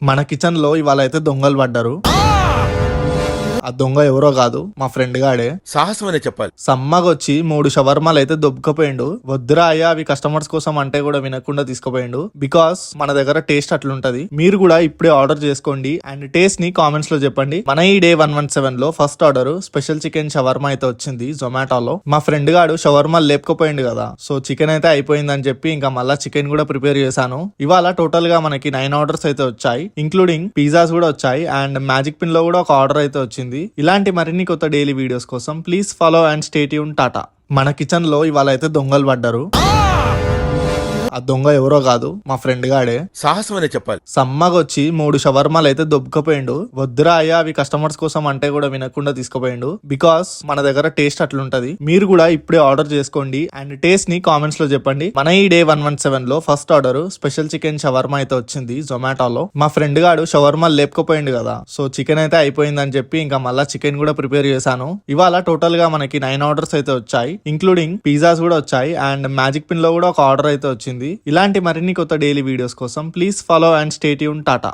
మన కిచెన్ లో ఇవాళ అయితే దొంగలు పడ్డారు. ఆ దొంగ ఎవరో కాదు, మా ఫ్రెండ్ గాడే. సాహసం అనే చెప్పాలి. సమ్మగొచ్చి 3 షవర్మాలు అయితే దొబ్బకపోయిండు. వద్దురా అయ్యా, అవి కస్టమర్స్ కోసం అంటే కూడా వినకుండా తీసుకుపోయిండు. బికాస్ మన దగ్గర టేస్ట్ అట్లుంటది. మీరు కూడా ఇప్పుడే ఆర్డర్ చేసుకోండి అండ్ టేస్ట్ ని కామెంట్స్ లో చెప్పండి. మన ఈ డే 117 లో first order special chicken shawarma అయితే వచ్చింది జొమాటోలో. మా ఫ్రెండ్ గాడు షవర్మాలు లేపుకపోయిండు కదా, సో చికెన్ అయితే అయిపోయిందని చెప్పి ఇంకా మళ్ళా చికెన్ కూడా ప్రిపేర్ చేశాను. ఇవాళ టోటల్ గా మనకి 9 ఆర్డర్స్ అయితే వచ్చాయి, ఇంక్లూడింగ్ పిజ్జాస్ కూడా వచ్చాయి అండ్ మ్యాజిక్ పిన్ లో కూడా ఒక ఆర్డర్ అయితే వచ్చింది. ఇలాంటి మరిన్ని కొత్త డైలీ వీడియోస్ కోసం please follow and stay tune. Tata. మన కిచెన్ లో ఇవాళ అయితే దొంగలు పడ్డారు. ఆ దొంగ ఎవరో కాదు, మా ఫ్రెండ్ గాడే. సాహసం అనే చెప్పాలి. సమ్మగొచ్చి 3 షవర్మాలు అయితే దొబ్బకపోయిండు. వద్దురా అయ్యా, అవి కస్టమర్స్ కోసం అంటే కూడా వినకుండా తీసుకుపోయిండు. బికాస్ మన దగ్గర టేస్ట్ అట్లుంటది. మీరు కూడా ఇప్పుడే ఆర్డర్ చేసుకోండి అండ్ టేస్ట్ ని కామెంట్స్ లో చెప్పండి. మన ఈ డే 117 లో first order special chicken shawarma అయితే వచ్చింది జొమాటోలో. మా ఫ్రెండ్ గాడు షవర్మాలు లేపుకపోయిండు కదా, సో చికెన్ అయితే అయిపోయిందని చెప్పి ఇంకా మళ్ళా చికెన్ కూడా ప్రిపేర్ చేశాను. ఇవాళ టోటల్ గా మనకి 9 ఆర్డర్స్ అయితే వచ్చాయి, ఇంక్లూడింగ్ పిజ్జాస్ కూడా వచ్చాయి అండ్ మ్యాజిక్ పిన్ లో కూడా ఒక ఆర్డర్ అయితే వచ్చింది. ఇలాంటి మరిన్ని కొత్త డైలీ వీడియోస్ కోసం please follow and stay tune. Tata.